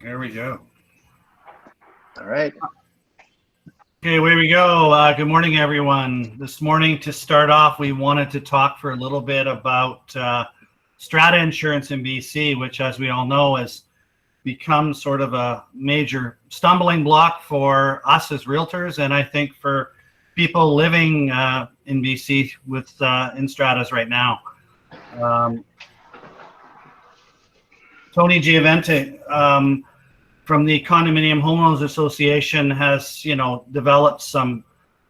There we go. All right. Okay, away we go. Good morning, everyone. This morning, to start off, we wanted to talk for a little bit about strata insurance in BC, which, as we all know, has become sort of a major stumbling block for us as realtors, and I think for people living in BC with in stratas right now. Tony Giavente from the Condominium Homeowners Association has, developed some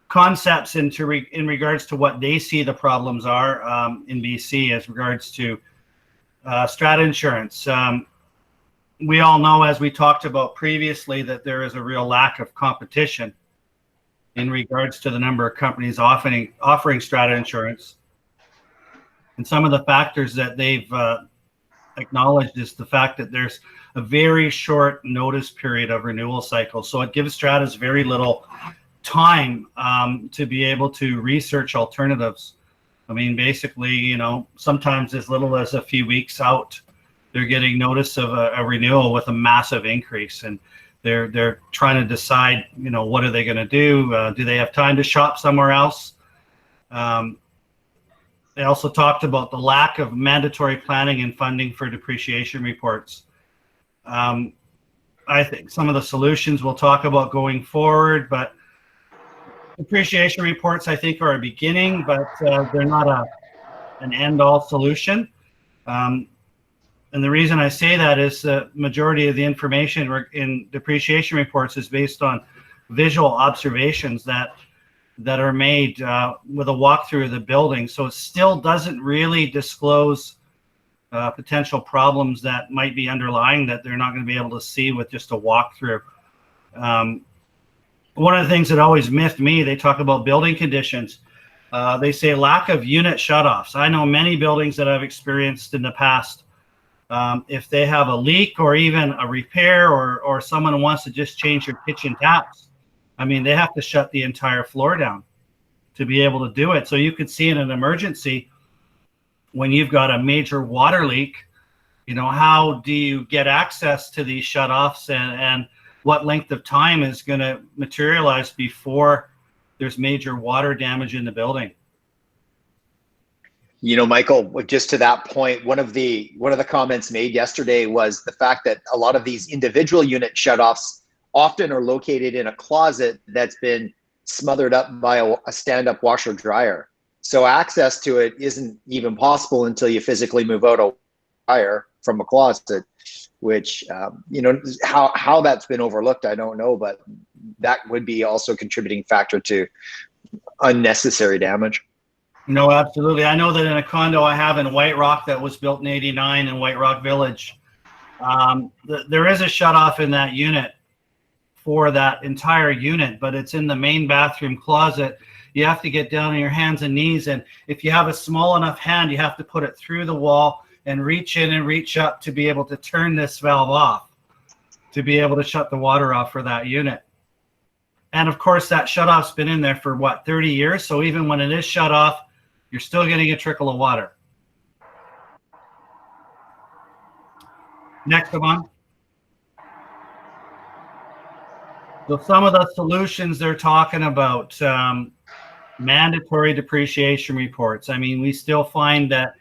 concepts in regards to what they see the problems are in BC as regards to strata insurance. We all know, as we talked about previously, that there is a real lack of competition in regards to the number of companies offering strata insurance. And some of the factors that they've acknowledged is the fact that there's a very short notice period of renewal cycle. So it gives stratas very little time to be able to research alternatives. I mean, basically, sometimes as little as a few weeks out, they're getting notice of a renewal with a massive increase, and they're trying to decide, what are they going to do? Do they have time to shop somewhere else? They also talked about the lack of mandatory planning and funding for depreciation reports. I think some of the solutions we'll talk about going forward, but depreciation reports, I think, are a beginning, but they're not an end-all solution. And the reason I say that is the majority of the information in depreciation reports is based on visual observations that are made with a walkthrough of the building. So it still doesn't really disclose potential problems that might be underlying that they're not going to be able to see with just a walkthrough. One of the things that always miffed me, they talk about building conditions. They say lack of unit shutoffs. I know many buildings that I've experienced in the past. If they have a leak or even a repair or someone wants to just change their kitchen taps, I mean, they have to shut the entire floor down to be able to do it. So you could see in an emergency when you've got a major water leak, how do you get access to these shutoffs and what length of time is going to materialize before there's major water damage in the building? Michael, just to that point, one of the comments made yesterday was the fact that a lot of these individual unit shutoffs often are located in a closet that's been smothered up by a stand-up washer dryer. So access to it isn't even possible until you physically move out a wire from a closet, which, how that's been overlooked, I don't know, but that would be also a contributing factor to unnecessary damage. No, absolutely. I know that in a condo I have in White Rock that was built in '89 in White Rock Village, there is a shutoff in that unit for that entire unit, but it's in the main bathroom closet. You have to get down on your hands and knees, and if you have a small enough hand, you have to put it through the wall and reach in and reach up to be able to turn this valve off, to be able to shut the water off for that unit. And of course, that shutoff's been in there for 30 years. So even when it is shut off, you're still getting a trickle of water. Next one. So some of the solutions they're talking about, mandatory depreciation reports. I mean, we still find that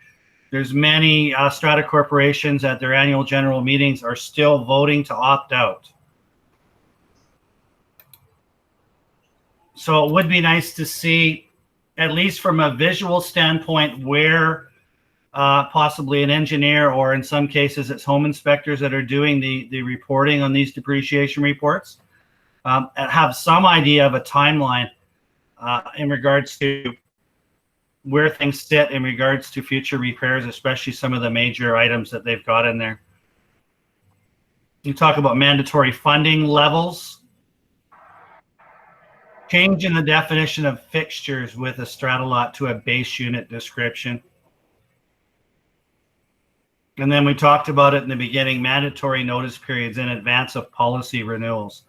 there's many strata corporations at their annual general meetings are still voting to opt out. So it would be nice to see, at least from a visual standpoint, where possibly an engineer, or in some cases it's home inspectors that are doing the reporting on these depreciation reports, have some idea of a timeline in regards to where things sit in regards to future repairs, especially some of the major items that they've got in there. You talk about mandatory funding levels. Change in the definition of fixtures with a strata lot to a base unit description. And then we talked about it in the beginning, mandatory notice periods in advance of policy renewals.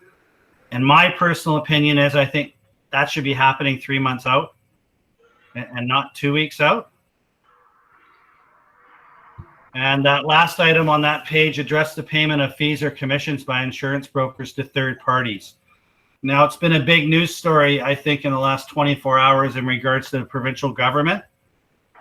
And my personal opinion is I think that should be happening 3 months out and not 2 weeks out. And that last item on that page addressed the payment of fees or commissions by insurance brokers to third parties. Now, it's been a big news story, I think, in the last 24 hours in regards to the provincial government.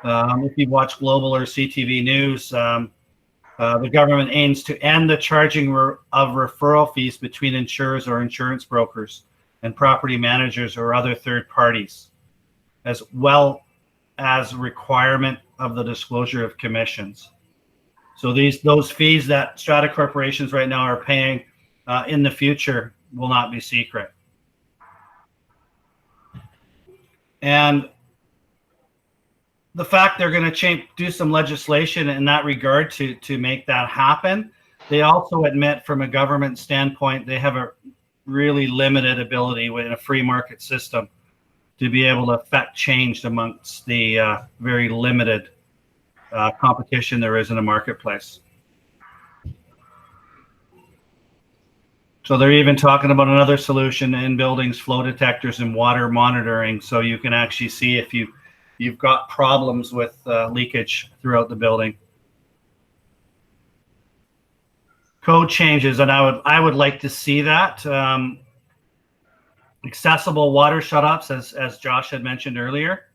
If you watch Global or CTV News, the government aims to end the charging of referral fees between insurers or insurance brokers and property managers or other third parties, as well as requirement of the disclosure of commissions. So those fees that strata corporations right now are paying in the future will not be secret. And the fact they're going to do some legislation in that regard to make that happen, they also admit from a government standpoint, they have a really limited ability within a free market system to be able to affect change amongst the very limited competition there is in the marketplace. So they're even talking about another solution in buildings, flow detectors and water monitoring, so you can actually see if you've got problems with leakage throughout the building. Code changes, and I would like to see that. Accessible water shutoffs, as Josh had mentioned earlier,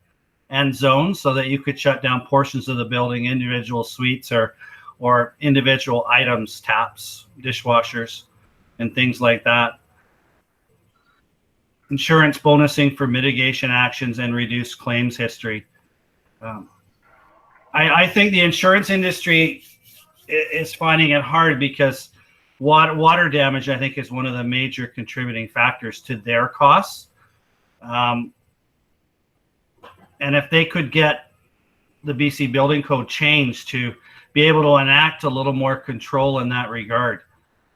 and zones, so that you could shut down portions of the building, individual suites or individual items, taps, dishwashers, and things like that. Insurance bonusing for mitigation actions and reduced claims history. I think the insurance industry is finding it hard because water damage, I think, is one of the major contributing factors to their costs. And if they could get the BC Building Code changed to be able to enact a little more control in that regard,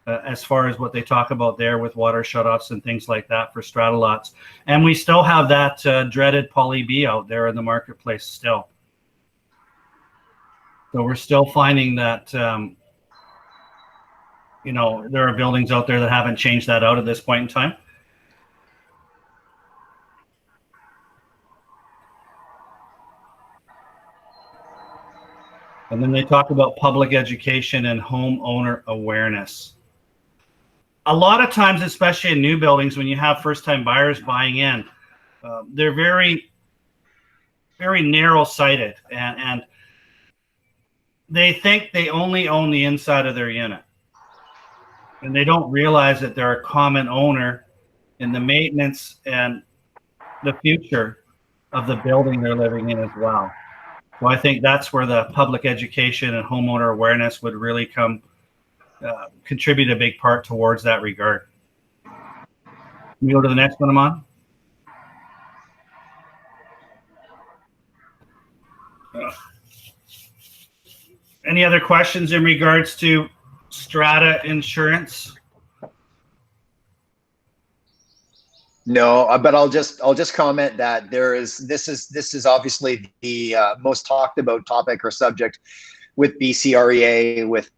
as far as what they talk about there with water shutoffs and things like that for strata lots. And we still have that dreaded Poly B out there in the marketplace still. So we're still finding that, you know, there are buildings out there that haven't changed that out at this point in time. And then they talk about public education and homeowner awareness. A lot of times, especially in new buildings, when you have first-time buyers buying in, they're very, very narrow-sighted, and they think they only own the inside of their unit. And they don't realize that they're a common owner in the maintenance and the future of the building they're living in as well. So I think that's where the public education and homeowner awareness would really contribute a big part towards that regard. Can we go to the next one, Amon? Any other questions in regards to strata insurance? No, but I'll just comment that this is obviously the most talked about topic or subject with BCREA, with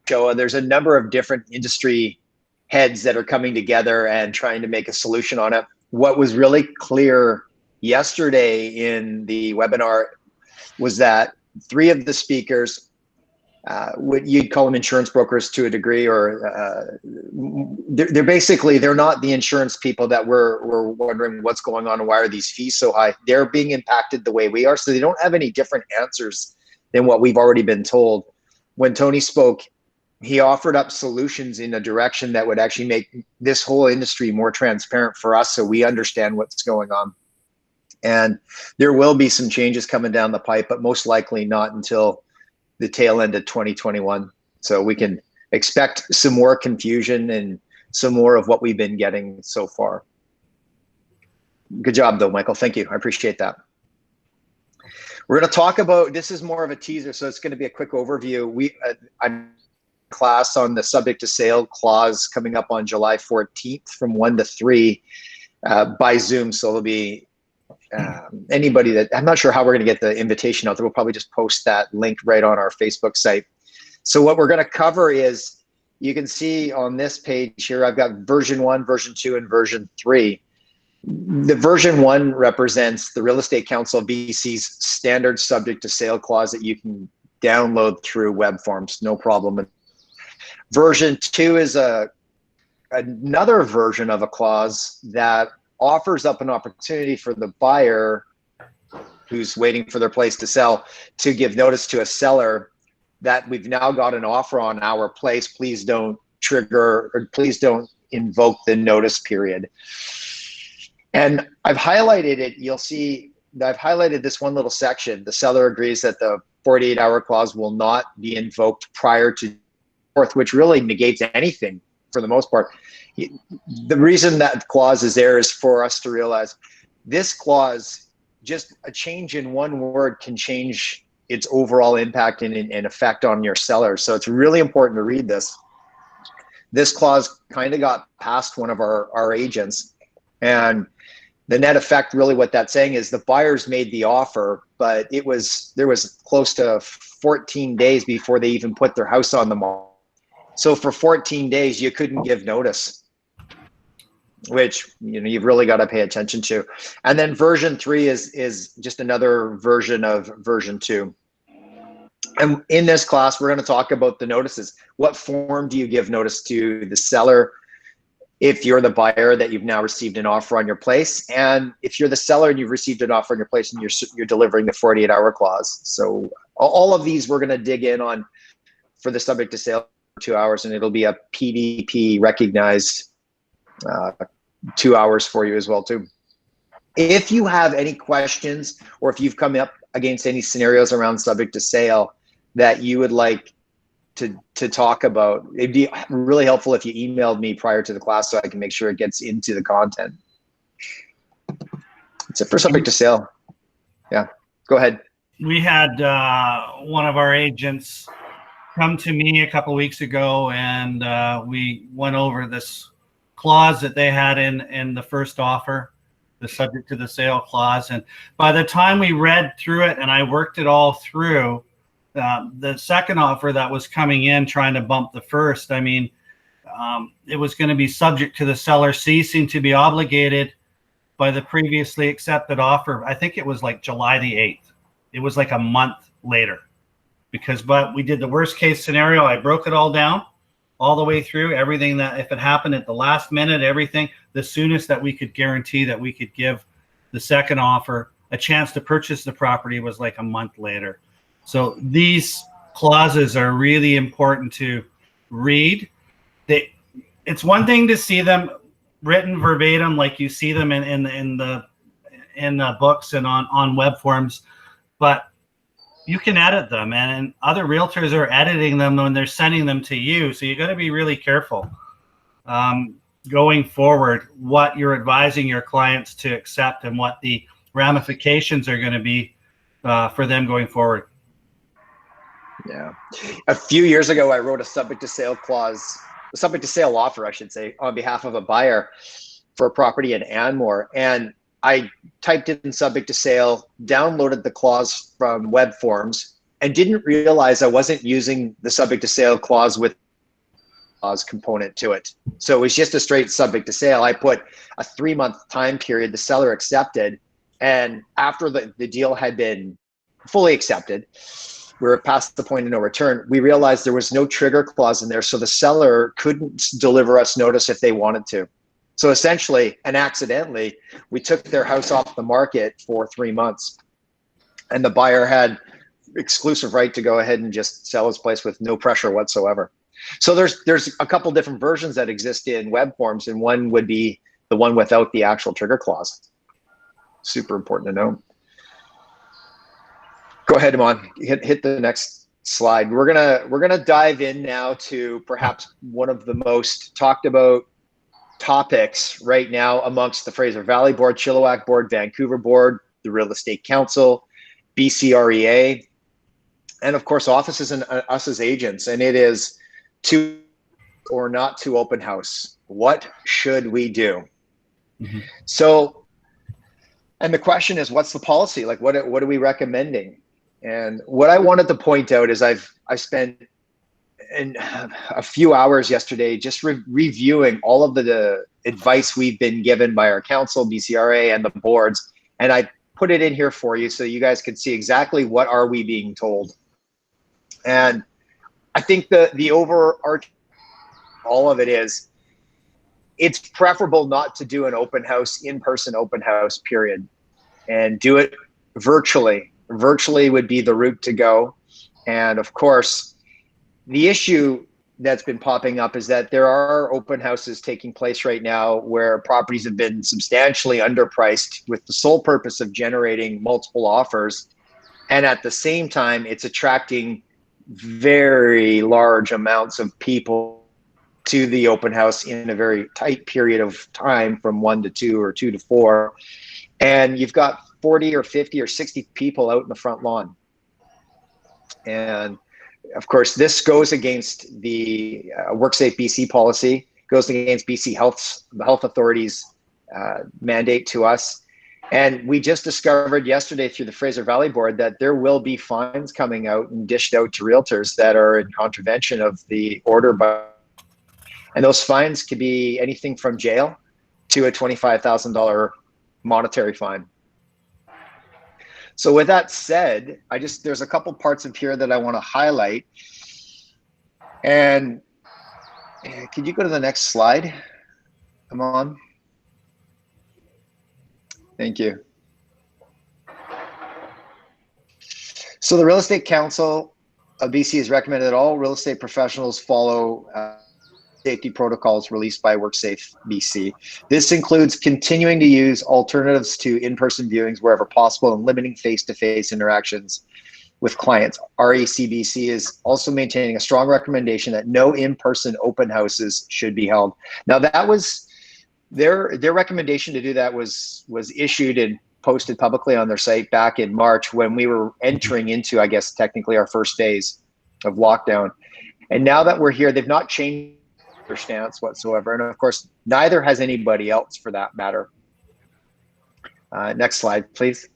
SHOA. There's a number of different industry heads that are coming together and trying to make a solution on it. What was really clear yesterday in the webinar was that 3 of the speakers, what you'd call them insurance brokers to a degree, or they're not the insurance people that we're wondering what's going on and why are these fees so high. They're being impacted the way we are, so they don't have any different answers than what we've already been told. When Tony spoke, he offered up solutions in a direction that would actually make this whole industry more transparent for us, so we understand what's going on. And there will be some changes coming down the pipe, but most likely not until the tail end of 2021. So we can expect some more confusion and some more of what we've been getting so far. Good job though, Michael. Thank you. I appreciate that. We're going to talk about, this is more of a teaser, so it's going to be a quick overview. I'm class on the subject to sale clause coming up on July 14th from 1 to 3 by Zoom. So there'll be anybody that, I'm not sure how we're going to get the invitation out there. We'll probably just post that link right on our Facebook site. So what we're going to cover is, you can see on this page here, I've got version 1, version 2, and version 3. The version 1 represents the Real Estate Council of BC's standard subject to sale clause that you can download through web forms, no problem. Version 2 is another version of a clause that offers up an opportunity for the buyer who's waiting for their place to sell to give notice to a seller that we've now got an offer on our place. Please don't trigger, or please don't invoke the notice period. And I've highlighted it. You'll see that I've highlighted this one little section. The seller agrees that the 48-hour clause will not be invoked prior to fourth, which really negates anything for the most part. The reason that clause is there is for us to realize this clause, just a change in one word can change its overall impact and effect on your seller. So it's really important to read this. This clause kind of got past one of our agents, and the net effect, really what that's saying is the buyers made the offer, but there was close to 14 days before they even put their house on the market. So for 14 days, you couldn't give notice, which you've really got to pay attention to. And then version 3 is just another version of version 2. And in this class, we're going to talk about the notices. What form do you give notice to the seller if you're the buyer that you've now received an offer on your place? And if you're the seller and you've received an offer on your place and you're delivering the 48-hour clause. So all of these we're going to dig in on for the subject to sale for 2 hours, and it'll be a PDP recognized 2 hours for you as well too. If you have any questions, or if you've come up against any scenarios around subject to sale that you would like to talk about, it'd be really helpful if you emailed me prior to the class so I can make sure it gets into the content. It's it for subject to sale. Yeah, go ahead. We had one of our agents come to me a couple weeks ago, and we went over this clause that they had in the first offer, the subject to the sale clause. And by the time we read through it and I worked it all through, the second offer that was coming in trying to bump the first, I mean, it was going to be subject to the seller ceasing to be obligated by the previously accepted offer. I think it was like July the 8th. It was like a month later, but we did the worst case scenario. I broke it all down, all the way through, everything that if it happened at the last minute, everything, the soonest that we could guarantee that we could give the second offer a chance to purchase the property was like a month later. So these clauses are really important to read. It's one thing to see them written verbatim, like you see them in the books and on web forms, but you can edit them, and other realtors are editing them when they're sending them to you. So you got to be really careful going forward what you're advising your clients to accept and what the ramifications are going to be for them going forward. Yeah. A few years ago, I wrote a subject to sale clause, a subject to sale offer, I should say, on behalf of a buyer for a property in Anmore. And I typed in subject to sale, downloaded the clause from web forms, and didn't realize I wasn't using the subject to sale clause with clause component to it. So it was just a straight subject to sale. I put a 3-month time period, the seller accepted. And after the deal had been fully accepted, we were past the point of no return, we realized there was no trigger clause in there, so the seller couldn't deliver us notice if they wanted to. So essentially, and accidentally, we took their house off the market for 3 months, and the buyer had exclusive right to go ahead and just sell his place with no pressure whatsoever. So there's a couple different versions that exist in web forms, and one would be the one without the actual trigger clause. Super important to know. Go ahead, Iman. Hit the next slide. We're gonna dive in now to perhaps one of the most talked about topics right now amongst the Fraser Valley Board, Chilliwack Board, Vancouver Board, the Real Estate Council, BCREA, and of course offices and us as agents. And it is to or not to open house. What should we do? Mm-hmm. So, and the question is, what's the policy? Like, what are we recommending? And what I wanted to point out is I spent a few hours yesterday just reviewing all of the advice we've been given by our council, BCRA, and the boards, and I put it in here for you so you guys can see exactly what are we being told. And I think the overarching all of it is, it's preferable not to do an open house, in-person open house, period, and do it virtually. Virtually would be the route to go. And of course, the issue that's been popping up is that there are open houses taking place right now where properties have been substantially underpriced with the sole purpose of generating multiple offers. And at the same time, it's attracting very large amounts of people to the open house in a very tight period of time, from 1 to 2 or 2 to 4. And you've got 40 or 50 or 60 people out in the front lawn. And of course, this goes against the WorkSafe BC policy, goes against BC the health authorities' mandate to us. And we just discovered yesterday through the Fraser Valley Board that there will be fines coming out and dished out to realtors that are in contravention of the order. And those fines could be anything from jail to a $25,000 monetary fine. So with that said, there's a couple parts of here that I want to highlight. And could you go to the next slide? Come on. Thank you. So the Real Estate Council of BC has recommended that all real estate professionals follow safety protocols released by WorkSafe BC. This includes continuing to use alternatives to in-person viewings wherever possible and limiting face-to-face interactions with clients. RACBC is also maintaining a strong recommendation that no in-person open houses should be held. Now, that was their recommendation to do that was issued and posted publicly on their site back in March, when we were entering into, I guess, technically our first phase of lockdown. And now that we're here, they've not changed their stance whatsoever. And of course, neither has anybody else for that matter. Next slide, please.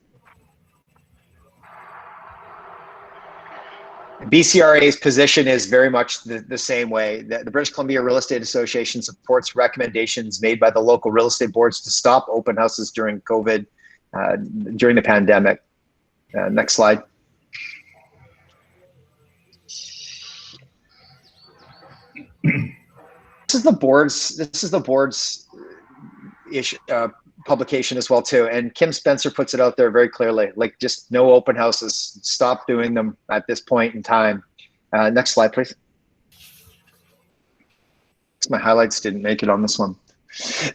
BCRA's position is very much the same way. The British Columbia Real Estate Association supports recommendations made by the local real estate boards to stop open houses during COVID, during the pandemic. Next slide. This is the board's issue, publication as well too. And Kim Spencer puts it out there very clearly, like, just no open houses, stop doing them at this point in time. Next slide, please. My highlights didn't make it on this one.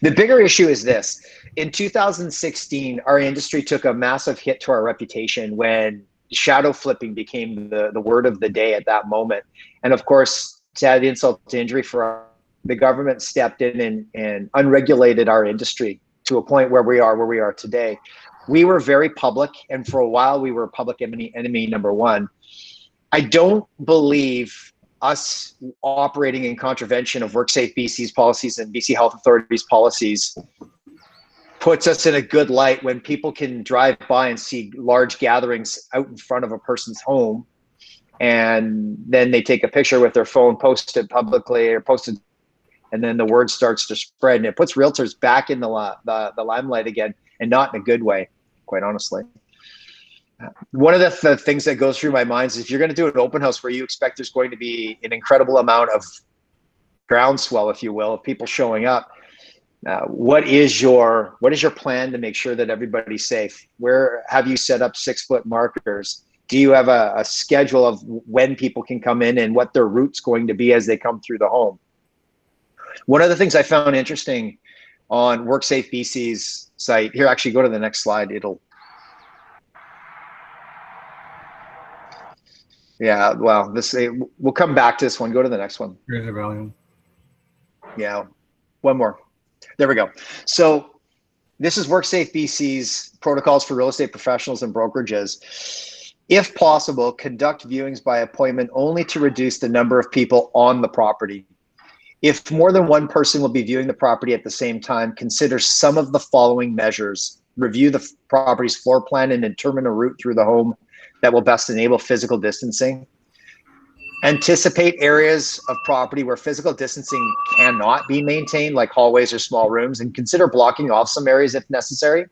The bigger issue is this. In 2016, our industry took a massive hit to our reputation when shadow flipping became the word of the day at that moment. And of course, to add insult to injury, the government stepped in and unregulated our industry to a point where we are today. We were very public, and for a while we were public enemy number one. I don't believe us operating in contravention of WorkSafe BC's policies and BC Health Authority's policies puts us in a good light when people can drive by and see large gatherings out in front of a person's home, and then they take a picture with their phone, post it publicly, or posted, and then the word starts to spread, and it puts realtors back in the limelight again, and not in a good way, quite honestly. One of the things that goes through my mind is, if you're going to do an open house where you expect there's going to be an incredible amount of groundswell, if you will, of people showing up, what is your plan to make sure that everybody's safe? Where have you set up 6-foot markers? Do you have a schedule of when people can come in and what their route's going to be as they come through the home? One of the things I found interesting on WorkSafe BC's site, here, actually go to the next slide. Yeah, well, we'll come back to this one. Go to the next one. Here's the volume. Yeah, one more. There we go. So this is WorkSafe BC's protocols for real estate professionals and brokerages. If possible, conduct viewings by appointment only to reduce the number of people on the property. If more than one person will be viewing the property at the same time, consider some of the following measures. Review the property's floor plan and determine a route through the home that will best enable physical distancing. Anticipate areas of property where physical distancing cannot be maintained, like hallways or small rooms, and consider blocking off some areas if necessary.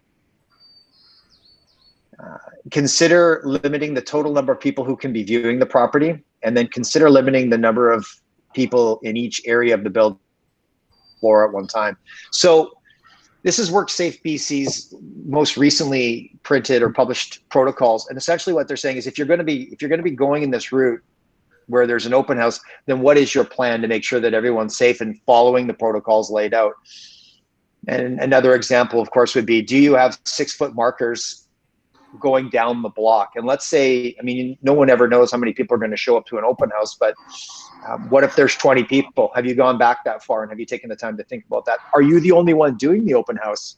consider limiting the total number of people who can be viewing the property, and then consider limiting the number of people in each area of the build floor at one time. So this is WorkSafe BC's most recently printed or published protocols, and essentially what they're saying is if you're going to be going in this route where there's an open house, then what is your plan to make sure that everyone's safe and following the protocols laid out? And another example, of course, would be, do you have 6-foot markers going down the block? And let's say, I mean, no one ever knows how many people are going to show up to an open house, but what if there's 20 people? Have you gone back that far, and have you taken the time to think about that? Are you the only one doing the open house?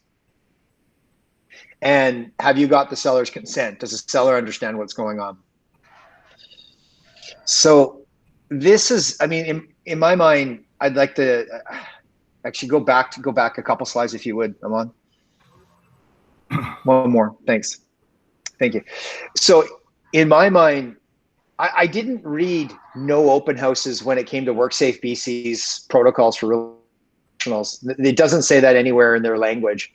And have you got the seller's consent? Does the seller understand what's going on? So this is, I mean, in my mind, I'd like to actually go back a couple slides, if you would, Aman. One more, thanks. Thank you. So in my mind, I didn't read no open houses when it came to WorkSafe BC's protocols for professionals. It doesn't say that anywhere in their language.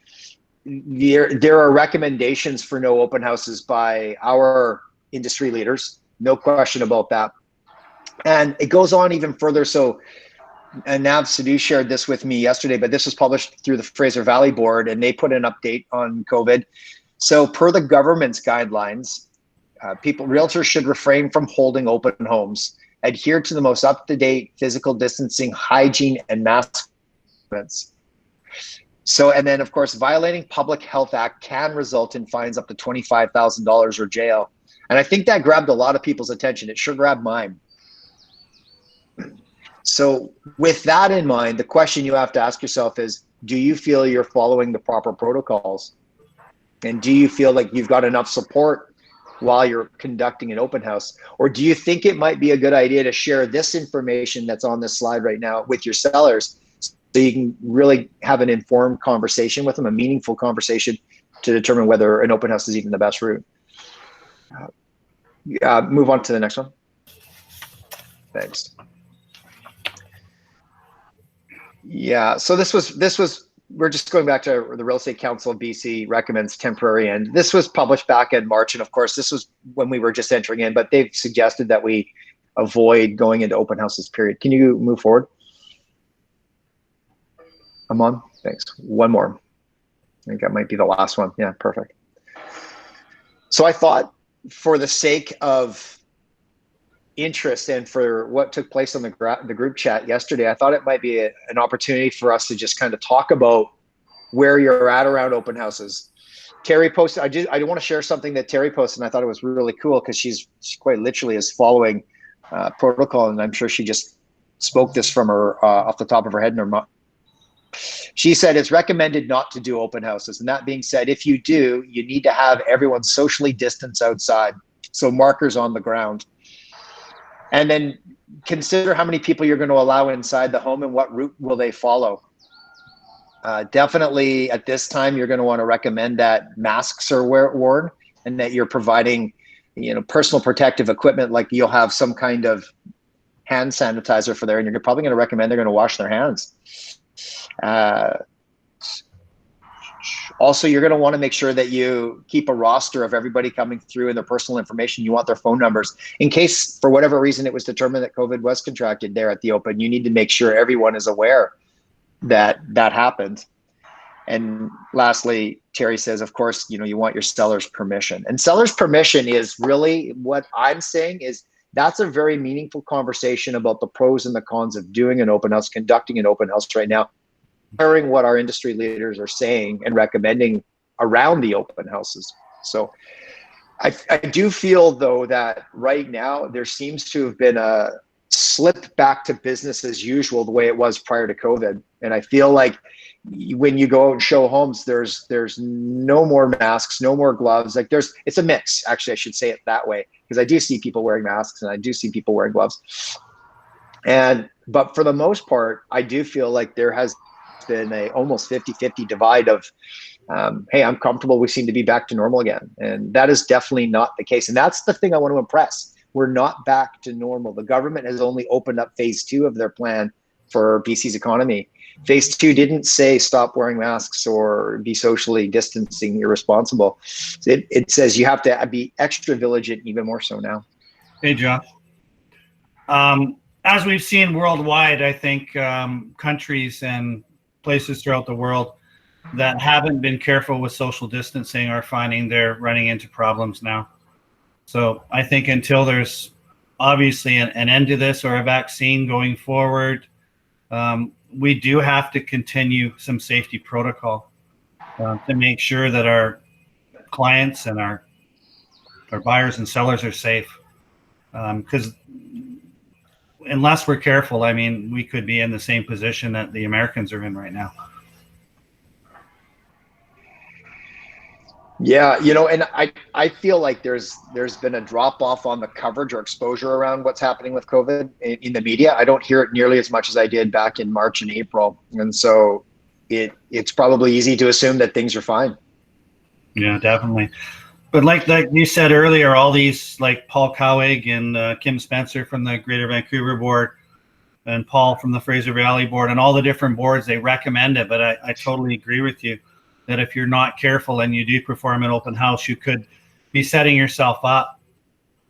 There are recommendations for no open houses by our industry leaders, no question about that. And it goes on even further. So, and Nav Sidhu shared this with me yesterday, but this was published through the Fraser Valley Board, and they put an update on COVID. So per the government's guidelines, realtors should refrain from holding open homes, adhere to the most up-to-date physical distancing, hygiene, and mask requirements. So, and then of course, violating Public Health Act can result in fines up to $25,000 or jail. And I think that grabbed a lot of people's attention. It sure grabbed mine. So with that in mind, the question you have to ask yourself is, do you feel you're following the proper protocols? And do you feel like you've got enough support while you're conducting an open house? Or do you think it might be a good idea to share this information that's on this slide right now with your sellers, so you can really have an informed conversation with them, a meaningful conversation, to determine whether an open house is even the best route? Move on to the next one. Thanks. Yeah, so this was, we're just going back to the Real Estate Council of BC recommends temporary end. This was published back in March, and of course, this was when we were just entering in, but they've suggested that we avoid going into open houses, period. Can you move forward? Aman, thanks. One more. I think that might be the last one. Yeah, perfect. So I thought, for the sake of interest and for what took place on the group chat yesterday, I thought it might be an opportunity for us to just kind of talk about where you're at around open houses. Terry posted, I want to share something that Terry posted, and I thought it was really cool because she quite literally is following protocol, and I'm sure she just spoke this from her off the top of her head in her mouth. She said it's recommended not to do open houses, and that being said, if you do, you need to have everyone socially distanced outside, so markers on the ground. And then consider how many people you're going to allow inside the home and what route will they follow. Definitely at this time, you're going to want to recommend that masks are worn, and that you're providing, personal protective equipment, like you'll have some kind of hand sanitizer for there, and you're probably going to recommend they're going to wash their hands. Also, you're going to want to make sure that you keep a roster of everybody coming through and their personal information. You want their phone numbers in case, for whatever reason, it was determined that COVID was contracted there at the open. You need to make sure everyone is aware that that happened. And lastly, Terry says, of course, you want your seller's permission. And seller's permission is really what I'm saying is that's a very meaningful conversation about the pros and the cons of doing an open house, conducting an open house right now, hearing what our industry leaders are saying and recommending around the open houses. So I do feel, though, that right now there seems to have been a slip back to business as usual, the way it was prior to COVID. And I feel like when you go out and show homes, there's no more masks, no more gloves. Like it's a mix. Actually, I should say it that way, because I do see people wearing masks and I do see people wearing gloves. But for the most part, I do feel like there has been a almost 50-50 divide of, hey, I'm comfortable, we seem to be back to normal again. And that is definitely not the case. And that's the thing I want to impress. We're not back to normal. The government has only opened up phase 2 of their plan for BC's economy. Phase 2 didn't say stop wearing masks or be socially distancing irresponsible. It says you have to be extra vigilant, even more so now. Hey, Josh. As we've seen worldwide, I think countries and places throughout the world that haven't been careful with social distancing are finding they're running into problems now. So I think until there's obviously an end to this or a vaccine going forward, we do have to continue some safety protocol to make sure that our clients and our buyers and sellers are safe. Because unless we're careful, I mean, we could be in the same position that the Americans are in right now. Yeah, and I feel like there's been a drop off on the coverage or exposure around what's happening with COVID in the media. I don't hear it nearly as much as I did back in March and April, and so it's probably easy to assume that things are fine. Yeah, definitely. But like you said earlier, all these like Paul Cowig and Kim Spencer from the Greater Vancouver Board and Paul from the Fraser Valley Board and all the different boards, they recommend it. But I totally agree with you that if you're not careful and you do perform an open house, you could be setting yourself up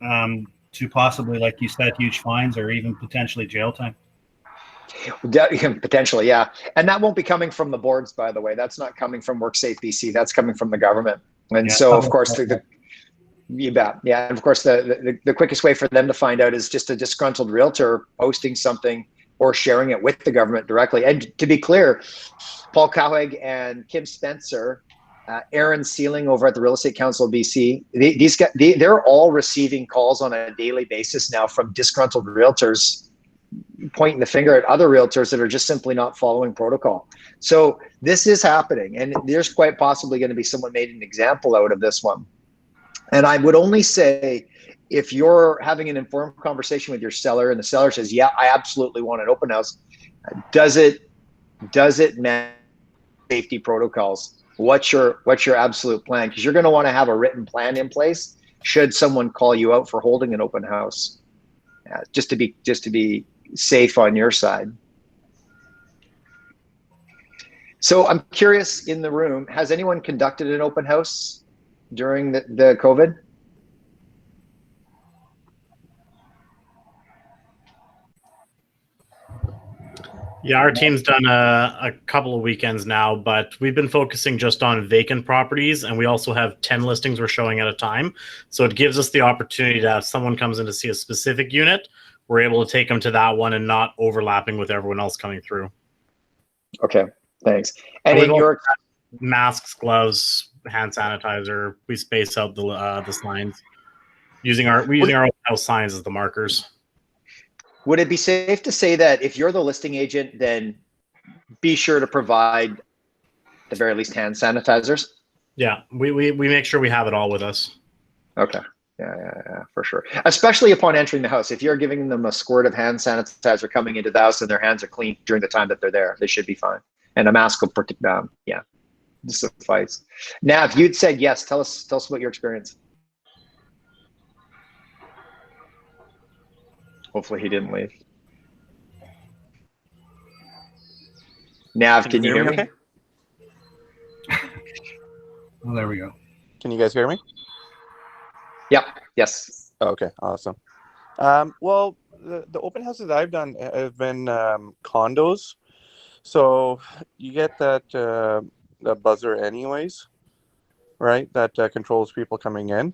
to possibly, like you said, huge fines or even potentially jail time. Potentially, yeah. And that won't be coming from the boards, by the way. That's not coming from WorkSafe BC. That's coming from the government. And so, of course, you bet. Yeah, and of course, the quickest way for them to find out is just a disgruntled realtor posting something or sharing it with the government directly. And to be clear, Paul Cowig and Kim Spencer, Aaron Sealing over at the Real Estate Council of BC, these guys, they're all receiving calls on a daily basis now from disgruntled realtors pointing the finger at other realtors that are just simply not following protocol. So this is happening, and there's quite possibly going to be someone made an example out of this one. And I would only say, if you're having an informed conversation with your seller and the seller says, yeah, I absolutely want an open house, does it manage safety protocols? What's your absolute plan? Because you're going to want to have a written plan in place should someone call you out for holding an open house, just to be safe on your side. So I'm curious, in the room, has anyone conducted an open house during the COVID? Yeah, our team's done a couple of weekends now, but we've been focusing just on vacant properties, and we also have 10 listings we're showing at a time. So it gives us the opportunity to have someone comes in to see a specific unit. We're able to take them to that one and not overlapping with everyone else coming through. Okay, thanks. And in your masks, gloves, hand sanitizer, we space out the signs using our own house signs as the markers. Would it be safe to say that if you're the listing agent, then be sure to provide at the very least hand sanitizers? Yeah, we make sure we have it all with us. Okay. Yeah, for sure. Especially upon entering the house. If you're giving them a squirt of hand sanitizer coming into the house and their hands are clean during the time that they're there, they should be fine. And a mask will protect them. Yeah, just suffice. Now, if you'd said yes, tell us about your experience. Hopefully he didn't leave. Nav, can you hear me? Okay? Well, there we go. Can you guys hear me? Yep. Yes. Okay, awesome. Well, the open houses I've done have been condos, so you get that buzzer anyways, right? That controls people coming in.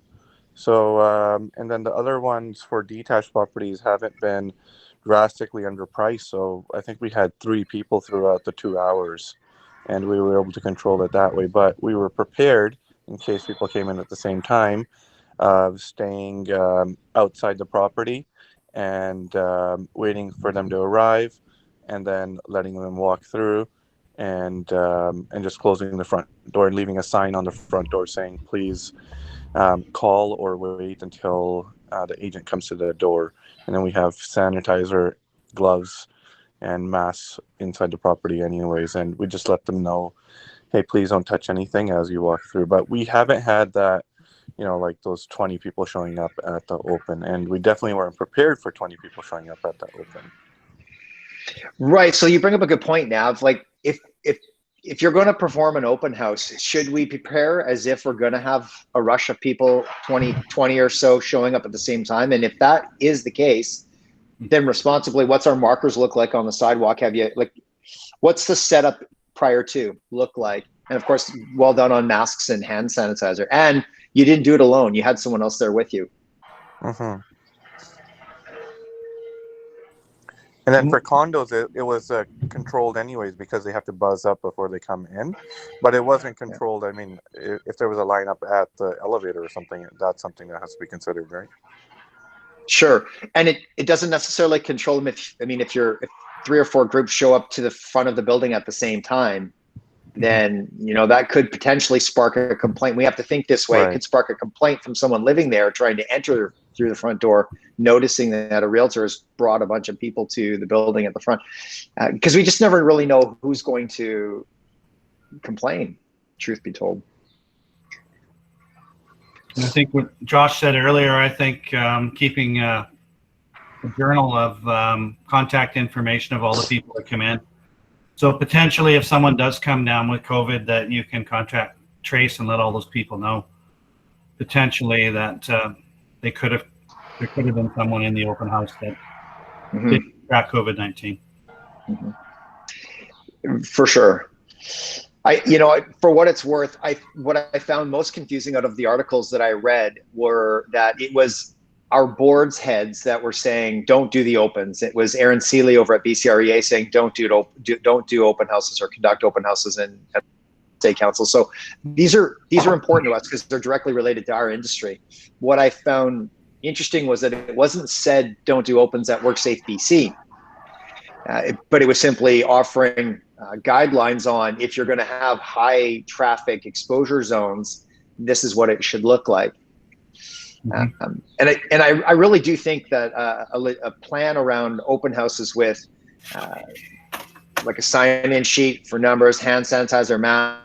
So, and then the other ones for detached properties haven't been drastically underpriced. So I think we had 3 people throughout the 2 hours, and we were able to control it that way. But we were prepared in case people came in at the same time, staying outside the property and waiting for them to arrive, and then letting them walk through, and just closing the front door and leaving a sign on the front door saying, please call or wait until the agent comes to the door. And then we have sanitizer, gloves, and masks inside the property anyways. And we just let them know, hey, please don't touch anything as you walk through. But we haven't had that, like those 20 people showing up at the open. And we definitely weren't prepared for 20 people showing up at the open. Right. So you bring up a good point, Nav. Like if you're going to perform an open house, should we prepare as if we're going to have a rush of people, 20 or so showing up at the same time? And if that is the case, then responsibly, what's our markers look like on the sidewalk? What's the setup prior to look like? And of course, well done on masks and hand sanitizer. And you didn't do it alone. You had someone else there with you. Mm-hmm. And then for condos, it was controlled anyways because they have to buzz up before they come in. But it wasn't controlled. I mean, if there was a lineup at the elevator or something, that's something that has to be considered, right? Sure. And it doesn't necessarily control them. If 3 or 4 groups show up to the front of the building at the same time, then, that could potentially spark a complaint. We have to think this way. Right. It could spark a complaint from someone living there trying to enter through the front door, noticing that a realtor has brought a bunch of people to the building at the front. Because we just never really know who's going to complain, truth be told. I think what Josh said earlier, I think keeping a journal of contact information of all the people that come in. So potentially if someone does come down with COVID, that you can contact trace and let all those people know. Potentially that there could have been someone in the open house that did track COVID-19. Mm-hmm. For sure. For what it's worth, what I found most confusing out of the articles that I read were that it was our board's heads that were saying don't do the opens. It was Aaron Seeley over at BCREA saying don't do open houses or conduct open houses in state council. So these are important to us because they're directly related to our industry. What I found interesting was that it wasn't said don't do opens at WorkSafe BC, but it was simply offering guidelines on if you're going to have high traffic exposure zones, this is what it should look like. Mm-hmm. And I really do think that a plan around open houses with like a sign-in sheet for numbers, hand sanitizer, mask,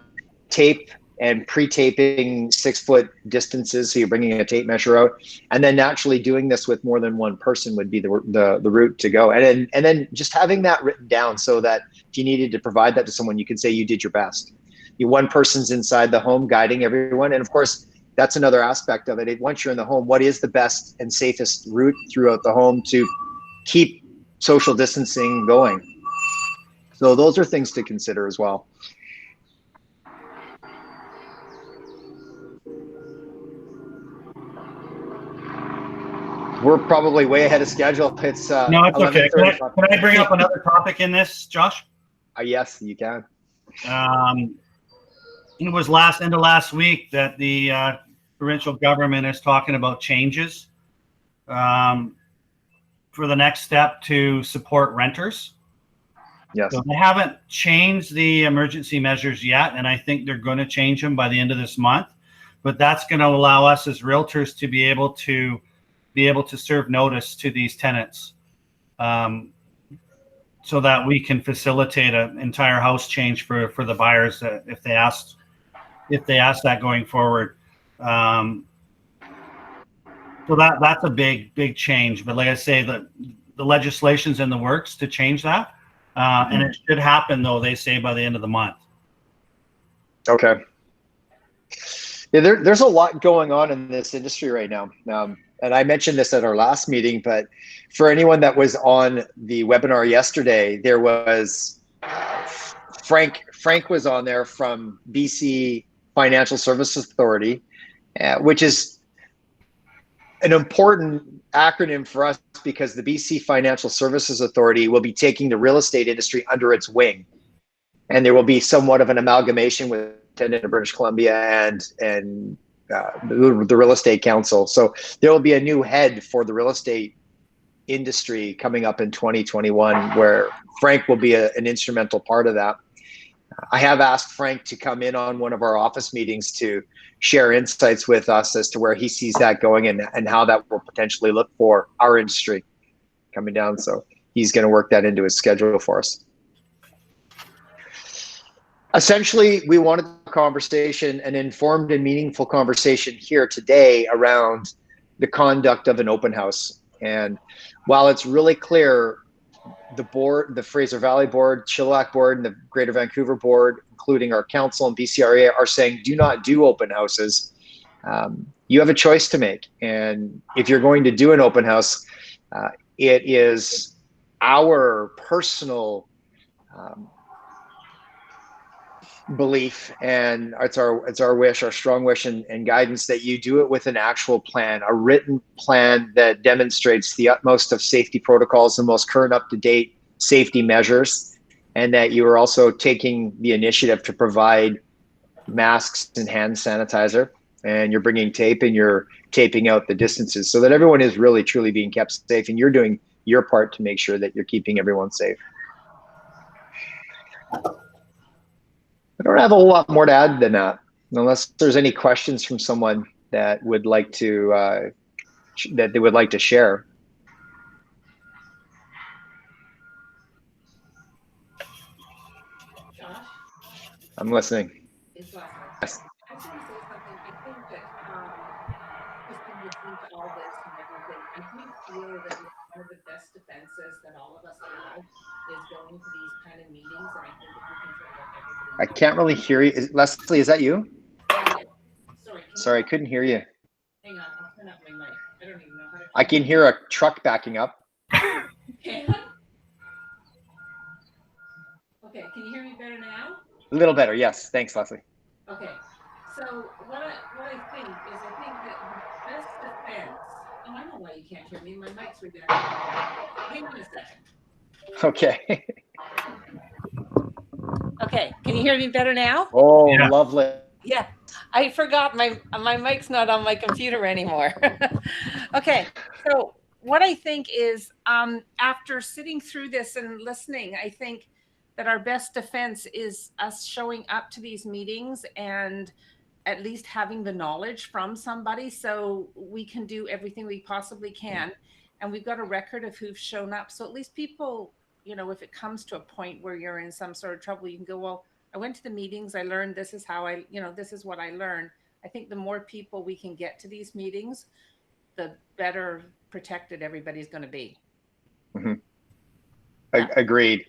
tape, and pre-taping 6-foot distances, so you're bringing a tape measure out, and then naturally doing this with more than one person would be the route to go. And then just having that written down so that if you needed to provide that to someone, you could say you did your best. One person's inside the home guiding everyone, and of course, that's another aspect of it. Once you're in the home, what is the best and safest route throughout the home to keep social distancing going? So those are things to consider as well. We're probably way ahead of schedule. It's no, it's okay. Can I bring up another topic in this, Josh? Yes, you can. It was end of last week that the provincial government is talking about changes for the next step to support renters. Yes. So they haven't changed the emergency measures yet, and I think they're going to change them by the end of this month. But that's going to allow us as realtors to be able to serve notice to these tenants, so that we can facilitate an entire house change for the buyers if they ask that going forward. So that's a big change. But like I say, the legislation's in the works to change that, and it should happen though, they say, by the end of the month. Okay. Yeah, there's a lot going on in this industry right now. And I mentioned this at our last meeting, but for anyone that was on the webinar yesterday, there was Frank was on there from BC Financial Services Authority, which is an important acronym for us because the BC Financial Services Authority will be taking the real estate industry under its wing. And there will be somewhat of an amalgamation with British Columbia and the Real Estate Council. So there will be a new head for the real estate industry coming up in 2021, where Frank will be an instrumental part of that. I have asked Frank to come in on one of our office meetings to share insights with us as to where he sees that going and how that will potentially look for our industry coming down. So he's going to work that into his schedule for us. Essentially, we wanted a conversation, an informed and meaningful conversation here today around the conduct of an open house. And while it's really clear the board, the Fraser Valley board, Chilliwack board, and the Greater Vancouver board, including our council and BCRA, are saying do not do open houses. You have a choice to make. And if you're going to do an open house, it is our personal belief, and it's our wish, our strong wish and guidance, that you do it with an actual plan, a written plan that demonstrates the utmost of safety protocols and most current up-to-date safety measures, and that you are also taking the initiative to provide masks and hand sanitizer, and you're bringing tape and you're taping out the distances so that everyone is really truly being kept safe, and you're doing your part to make sure that you're keeping everyone safe. I don't have a whole lot more to add than that, unless there's any questions from someone that would like to that they would like to share. Josh? I'm listening. It's Leslie. Yes. I just want to say something. I think that just in listening to all this and everything, I do feel that one of the best defenses that all of us have is going to these kind of meetings. And I think if we can try to everybody. I can't really hear you. Leslie, is that you? Yeah, yeah. Sorry, I couldn't hear you. Hang on, I'll turn up my mic. I don't even know how to. I can hear a truck backing up. Okay, can you hear me better now? A little better, yes. Thanks, Leslie. Okay, so what I think is I think that the best defense, and I know why you can't hear me, my mic's right there. Hang on a second. Okay. Okay, can you hear me better now? Oh, Yeah. lovely. Yeah, I forgot my mic's not on my computer anymore. Okay, so what I think is after sitting through this and listening, I think that our best defense is us showing up to these meetings and at least having the knowledge from somebody so we can do everything we possibly can. And we've got a record of who've shown up. So at least people, you know, if it comes to a point where you're in some sort of trouble, you can go, well, I went to the meetings, I learned this is how I, you know, this is what I learned. I think the more people we can get to these meetings, the better protected everybody's going to be. Mm-hmm. Yeah. Agreed.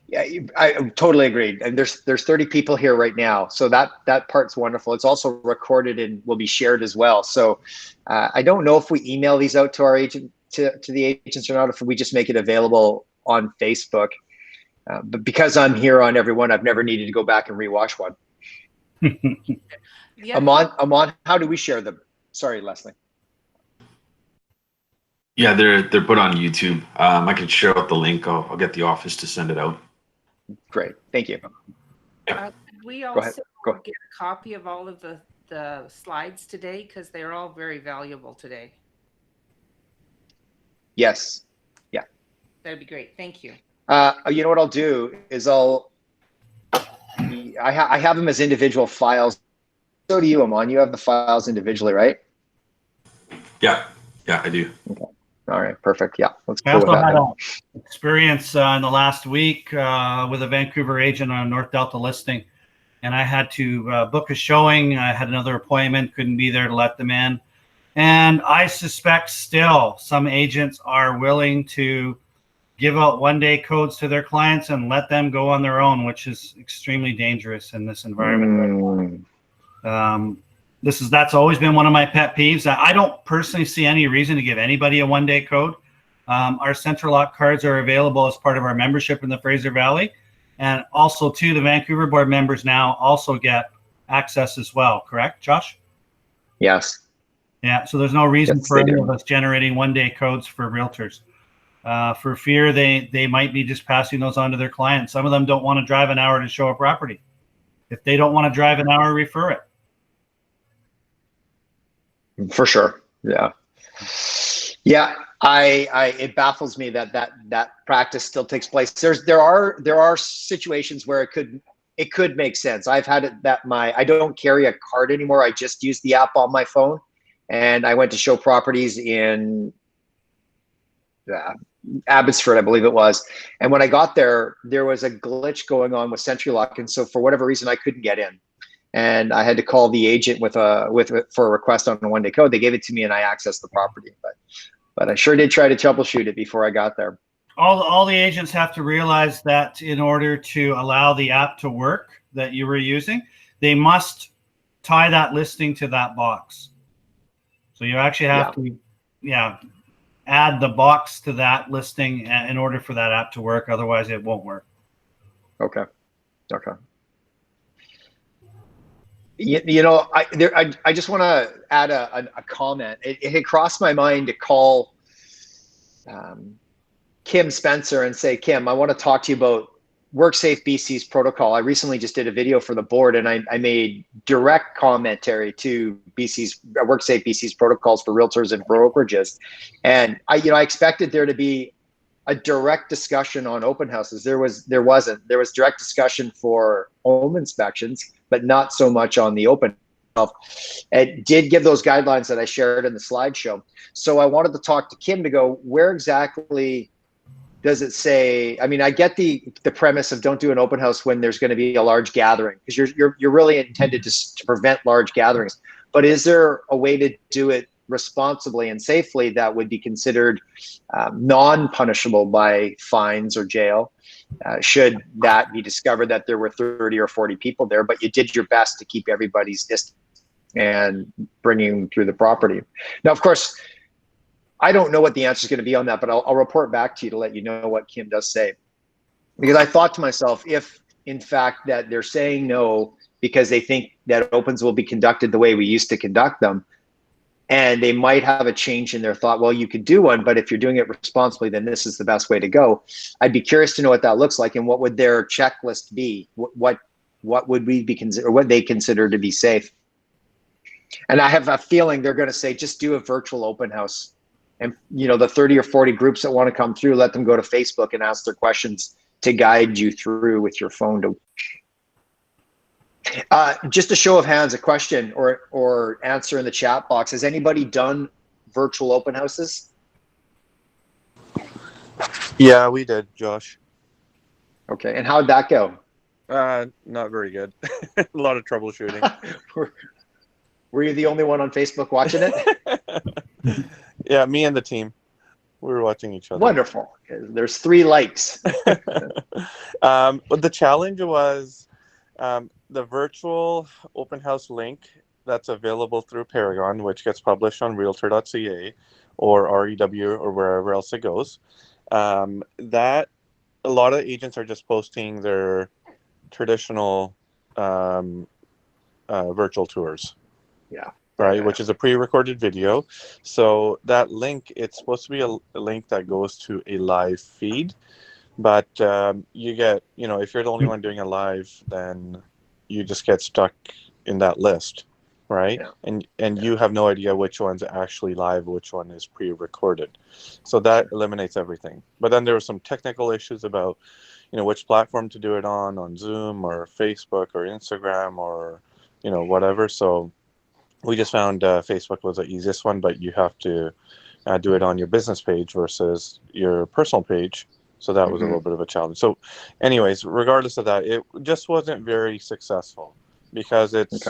Yeah, I totally agreed. And there's 30 people here right now, so that part's wonderful. It's also recorded and will be shared as well. So I don't know if we email these out to our agent to the agents or not, if we just make it available on Facebook. But because I'm here on every one, I've never needed to go back and rewatch one. Amon, how do we share them? Sorry, Leslie. Yeah, they're put on YouTube. I can share out the link. I'll get the office to send it out. Great, thank you. We also Go. get a copy of all of the slides today because they're all very valuable today. Yes. Yeah. That'd be great. Thank you. You know what I'll do is I have them as individual files. So do you, Amon. You have the files individually, right? Yeah, I do. Okay. All right, perfect. Yeah, let's I go with also that. had an experience in the last week with a Vancouver agent on a North Delta listing, and I had to book a showing. I had another appointment, couldn't be there to let them in. And I suspect still some agents are willing to give out one-day codes to their clients and let them go on their own, which is extremely dangerous in this environment. That's always been one of my pet peeves. I don't personally see any reason to give anybody a one-day code. Our Central Lock cards are available as part of our membership in the Fraser Valley. And also, too, the Vancouver board members now also get access as well, correct, Josh? Yes. Yeah, so there's no reason Yes, for they any do. of us generating one-day codes for realtors. For fear they might be just passing those on to their clients. Some of them don't want to drive an hour to show a property. If they don't want to drive an hour, refer it. For sure. Yeah. Yeah. It baffles me that practice still takes place. There are situations where it could make sense. I've had it that I don't carry a card anymore. I just use the app on my phone, and I went to show properties in Abbotsford, I believe it was. And when I got there, there was a glitch going on with CenturyLock, and so for whatever reason, I couldn't get in. And I had to call the agent for a request on a one-day code. They gave it to me, and I accessed the property. But I sure did try to troubleshoot it before I got there. all the agents have to realize that in order to allow the app to work that you were using, they must tie that listing to that box. So you actually have to, add the box to that listing in order for that app to work. Otherwise, it won't work. Okay. You know, I just want to add a comment. It had crossed my mind to call Kim Spencer and say, Kim, I want to talk to you about WorkSafe BC's protocol. I recently just did a video for the board, and I made direct commentary to WorkSafe BC's protocols for realtors and brokerages. And I expected there to be a direct discussion on open houses. There wasn't. There was direct discussion for home inspections, but not so much on the open house. It did give those guidelines that I shared in the slideshow. So I wanted to talk to Kim to go, where exactly does it say? I mean, I get the premise of don't do an open house when there's going to be a large gathering, because you're really intended to prevent large gatherings. But is there a way to do it responsibly and safely that would be considered non-punishable by fines or jail, should that be discovered that there were 30 or 40 people there, but you did your best to keep everybody's distance and bringing them through the property? Now, of course, I don't know what the answer is going to be on that, but I'll report back to you to let you know what Kim does say. Because I thought to myself, if in fact that they're saying no because they think that opens will be conducted the way we used to conduct them, and they might have a change in their thought, well, you could do one, but if you're doing it responsibly, then this is the best way to go. I'd be curious to know what that looks like, and what would their checklist be? What would we be consider, or what they consider to be safe? And I have a feeling they're going to say, just do a virtual open house. And the 30 or 40 groups that want to come through, let them go to Facebook and ask their questions to guide you through with your phone. Just a show of hands, a question or answer in the chat box. Has anybody done virtual open houses? Yeah, we did, Josh. Okay, and how'd that go? Not very good. A lot of troubleshooting. Were you the only one on Facebook watching it? Yeah, me and the team. We were watching each other. Wonderful. There's 3 likes. But the challenge was the virtual open house link that's available through Paragon, which gets published on realtor.ca or REW or wherever else it goes. That a lot of agents are just posting their traditional virtual tours. Yeah. Right, Yeah. which is a pre-recorded video. So that link, it's supposed to be a link that goes to a live feed, but you get, if you're the only one doing a live, then you just get stuck in that list, right? Yeah. And you have no idea which one's actually live, which one is pre-recorded. So that eliminates everything. But then there were some technical issues about, which platform to do it on Zoom or Facebook or Instagram or, whatever. So we just found Facebook was the easiest one, but you have to do it on your business page versus your personal page. So that was a little bit of a challenge. So anyways, regardless of that, it just wasn't very successful because it's,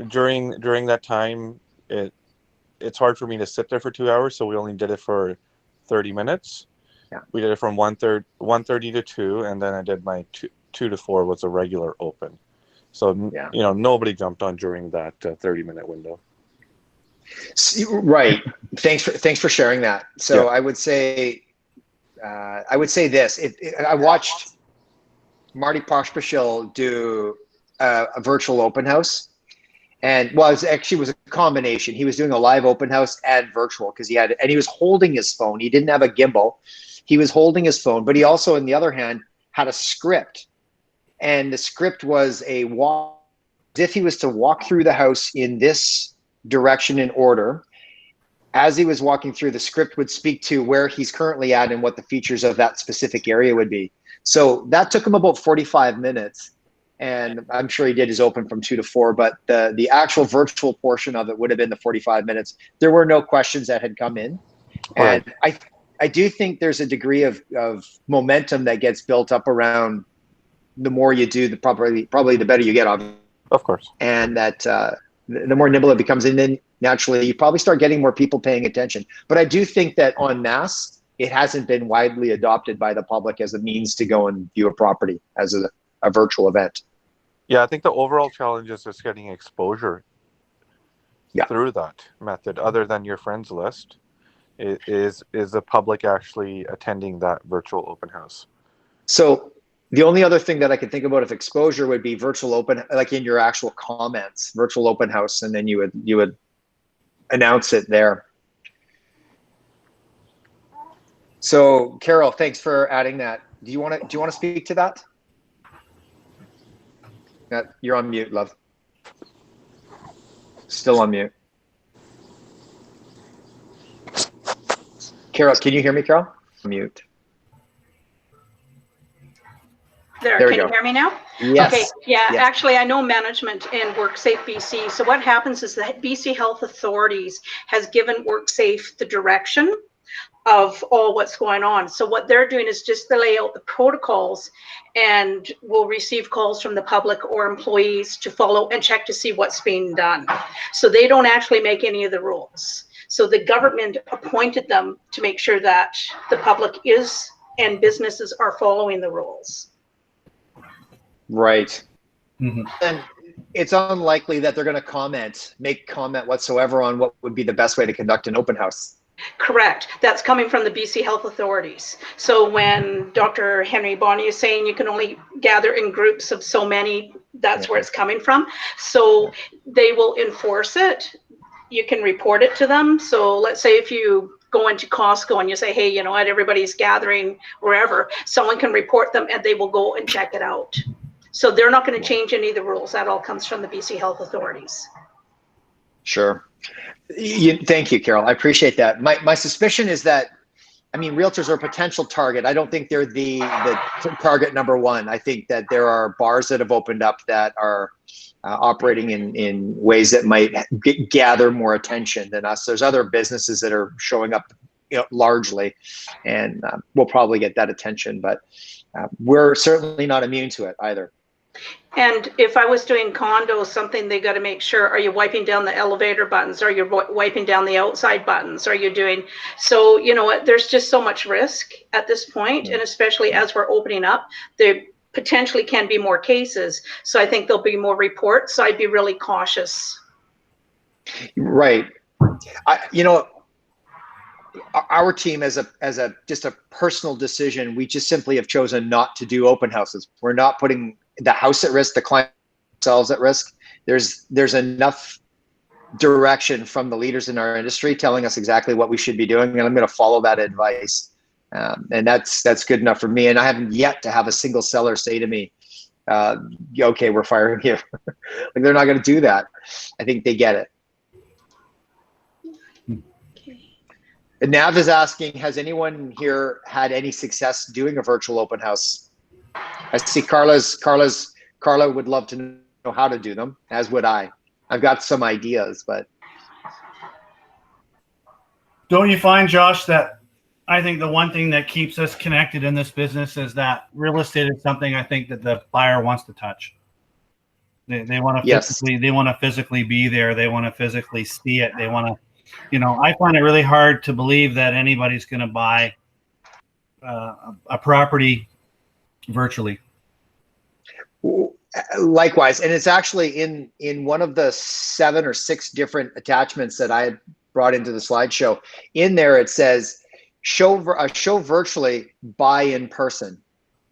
during that time, it's hard for me to sit there for 2 hours. So we only did it for 30 minutes. Yeah. We did it from 1:30 to 2, and then I did my 2 to 4 was a regular open. So, nobody jumped on during that 30-minute window. Right. Thanks for sharing that. So yeah. I would say this. I watched Marty Poshpashil do a virtual open house, and it was a combination. He was doing a live open house and virtual because he was holding his phone. He didn't have a gimbal. He was holding his phone, but he also, on the other hand, had a script. And the script was a walk, as if he was to walk through the house in this direction in order. As he was walking through, the script would speak to where he's currently at and what the features of that specific area would be. So that took him about 45 minutes. And I'm sure he did his open from 2 to 4, but the actual virtual portion of it would have been the 45 minutes. There were no questions that had come in. And I do think there's a degree of momentum that gets built up around the more you do, probably the better you get, obviously. Of course. And that the more nimble it becomes, and then naturally you probably start getting more people paying attention. But I do think that en masse, it hasn't been widely adopted by the public as a means to go and view a property as a virtual event. Yeah, I think the overall challenge is just getting exposure through that method, other than your friends list. Is the public actually attending that virtual open house? So the only other thing that I could think about of exposure would be virtual open, like in your actual comments, virtual open house, and then you would announce it there. So Carol, thanks for adding that. Do you want to speak to that? You're on mute, love. Still on mute. Carol, can you hear me, Carol? Mute. There, There we can go. you hear me now? Yes. Okay, yeah, Yes. actually I know management in WorkSafe BC. So what happens is that BC Health Authorities has given WorkSafe the direction of all what's going on. So what they're doing is just to lay out the protocols, and we'll receive calls from the public or employees to follow and check to see what's being done. So they don't actually make any of the rules. So the government appointed them to make sure that the public is and businesses are following the rules. Right. Mm-hmm. And it's unlikely that they're going to make comment whatsoever on what would be the best way to conduct an open house. Correct. That's coming from the BC Health Authorities. So when Dr. Henry Bonney is saying you can only gather in groups of so many, that's where it's coming from. So they will enforce it. You can report it to them. So let's say if you go into Costco and you say, hey, you know what, everybody's gathering wherever, someone can report them and they will go and check it out. So they're not going to change any of the rules. That all comes from the BC Health Authorities. Sure. Thank you, Carol. I appreciate that. My suspicion is that, I mean, realtors are a potential target. I don't think they're the target number one. I think that there are bars that have opened up that are operating in ways that might gather more attention than us. There's other businesses that are showing up, largely, and we'll probably get that attention, but we're certainly not immune to it either. And if I was doing condos, something they got to make sure, are you wiping down the elevator buttons? Are you wiping down the outside buttons? Are you doing, so, you know what, there's just so much risk at this point, and especially as we're opening up, there potentially can be more cases. So I think there'll be more reports. So I'd be really cautious. Right. Our team, as a just a personal decision, we just simply have chosen not to do open houses. We're not putting the house at risk, the client themselves at risk. There's enough direction from the leaders in our industry telling us exactly what we should be doing, and I'm going to follow that advice. And that's good enough for me. And I haven't yet to have a single seller say to me, okay, we're firing you. Like, they're not going to do that. I think they get it. And Nav is asking, has anyone here had any success doing a virtual open house? I see Carla would love to know how to do them, as would I. I've got some ideas, but. Don't you find, Josh, that I think the one thing that keeps us connected in this business is that real estate is something I think that the buyer wants to touch. They want to physically, they want to physically be there. They want to physically see it. They want to, I find it really hard to believe that anybody's going to buy a property virtually. Likewise, and it's actually in one of the 7 or 6 different attachments that I had brought into the slideshow. In there, it says show virtually, buy in person.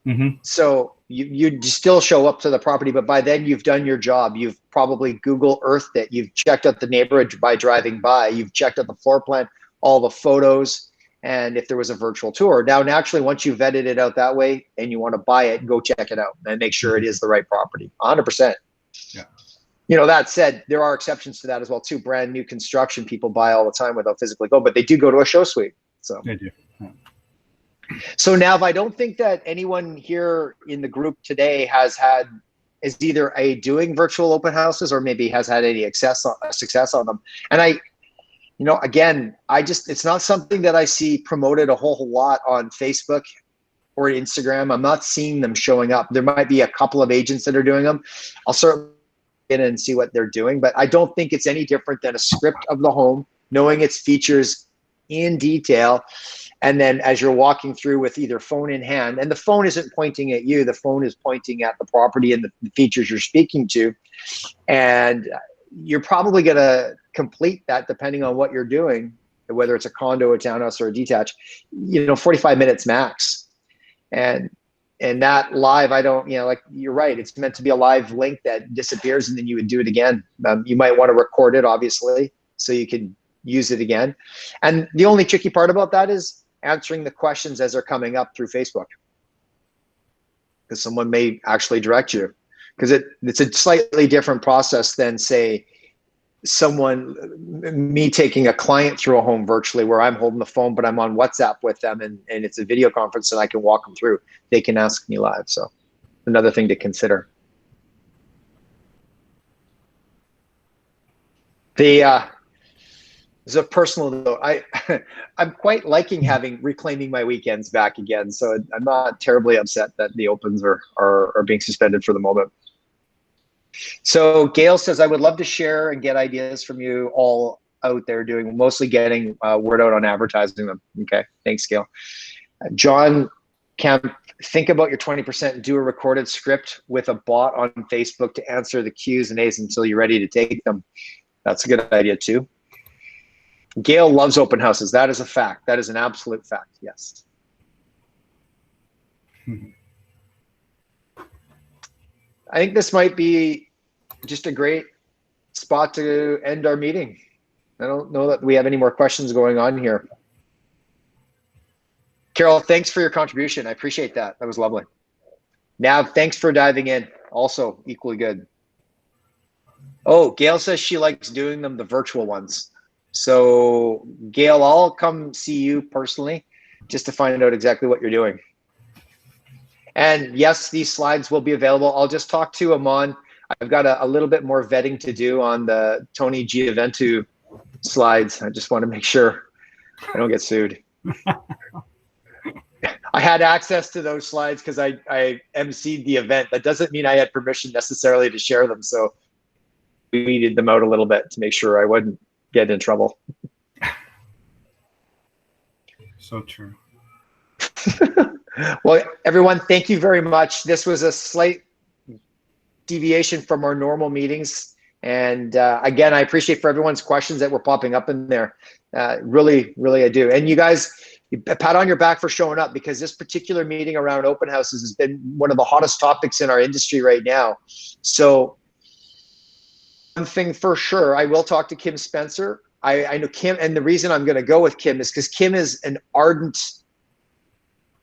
Mm-hmm. So you still show up to the property, but by then you've done your job. You've probably Google Earthed it. You've checked out the neighborhood by driving by. You've checked out the floor plan, all the photos, and if there was a virtual tour. Now, naturally, once you've vetted it out that way and you want to buy it, go check it out and make sure it is the right property. 100%. Yeah. That said, there are exceptions to that as well too. Brand new construction, people buy all the time without physically going, but they do go to a show suite. So they do. Yeah. So Nav, I don't think that anyone here in the group today is either doing virtual open houses or maybe has had any success on them. And again, it's not something that I see promoted a whole lot on Facebook or Instagram. I'm not seeing them showing up. There might be a couple of agents that are doing them. I'll certainly get in and see what they're doing, but I don't think it's any different than a script of the home, knowing its features in detail, And then as you're walking through with either phone in hand, and the phone isn't pointing at you, the phone is pointing at the property and the features you're speaking to. And you're probably going to complete that depending on what you're doing, whether it's a condo, a townhouse, or a detached, 45 minutes max. And that live, like you're right, it's meant to be a live link that disappears and then you would do it again. You might want to record it, obviously, so you can use it again. And the only tricky part about that is answering the questions as they're coming up through Facebook, because someone may actually direct you, because it's a slightly different process than, say, me taking a client through a home virtually, where I'm holding the phone, but I'm on WhatsApp with them, and it's a video conference and I can walk them through. They can ask me live. So another thing to consider. As a personal note, I'm quite liking reclaiming my weekends back again. So I'm not terribly upset that the opens are being suspended for the moment. So Gail says, I would love to share and get ideas from you all out there mostly getting word out on advertising them. Okay, thanks, Gail. John Camp, think about your 20% and do a recorded script with a bot on Facebook to answer the Q's and A's until you're ready to take them. That's a good idea too. Gail loves open houses. That is a fact. That is an absolute fact. Yes. I think this might be just a great spot to end our meeting. I don't know that we have any more questions going on here. Carol, thanks for your contribution. I appreciate that. That was lovely. Nav, thanks for diving in. Also equally good. Oh, Gail says she likes doing them, the virtual ones. So Gail, I'll come see you personally just to find out exactly what you're doing. And yes, these slides will be available. I'll just talk to Amon. I've got a little bit more vetting to do on the Tony Giaventu slides. I just want to make sure I don't get sued. I had access to those slides because I emceed the event. That doesn't mean I had permission necessarily to share them. So we weeded them out a little bit to make sure I wouldn't get in trouble. So true. Well, everyone, thank you very much. This was a slight deviation from our normal meetings. And again, I appreciate for everyone's questions that were popping up in there. Really, really, I do. And you guys, pat on your back for showing up, because this particular meeting around open houses has been one of the hottest topics in our industry right now. So one thing for sure, I will talk to Kim Spencer. I know Kim, and the reason I'm going to go with Kim is because Kim is an ardent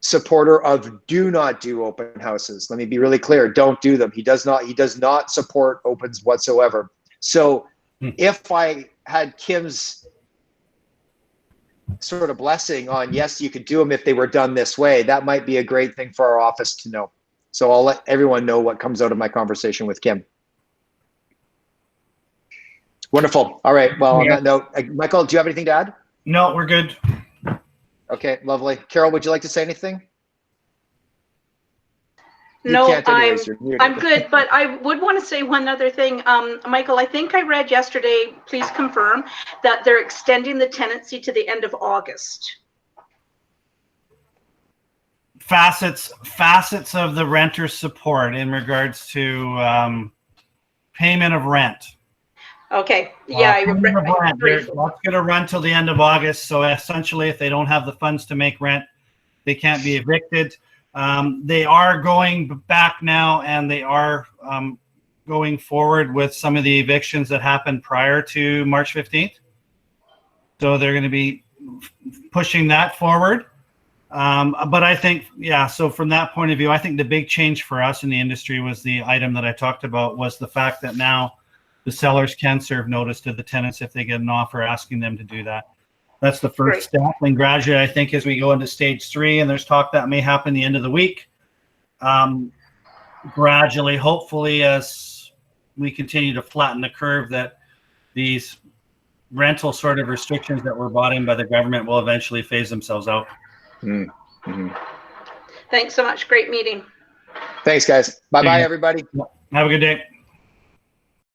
supporter of do not do open houses. Let me be really clear. Don't do them. He does not support opens whatsoever. So if I had Kim's sort of blessing on, yes, you could do them if they were done this way, that might be a great thing for our office to know. So I'll let everyone know what comes out of my conversation with Kim. Wonderful. All right. Well, on that note, Michael, do you have anything to add? No, we're good. Okay, lovely. Carol, would you like to say anything? No, I'm good, but I would want to say one other thing. Michael, I think I read yesterday, please confirm, that they're extending the tenancy to the end of August. Facets of the renter support in regards to payment of rent. Okay, yeah. That's going to run till the end of August. So essentially, if they don't have the funds to make rent, they can't be evicted. They are going back now, and they are going forward with some of the evictions that happened prior to March 15th. So they're going to be pushing that forward. But I think, yeah, so from that point of view, I think the big change for us in the industry was the item that I talked about, was the fact that now the sellers can serve notice to the tenants if they get an offer asking them to do that. That's the first step. And gradually, I think as we go into stage 3, and there's talk that may happen the end of the week, gradually, hopefully, as we continue to flatten the curve, that these rental sort of restrictions that were brought in by the government will eventually phase themselves out. Mm-hmm. Thanks so much. Great meeting. Thanks, guys. Bye-bye, everybody. Have a good day.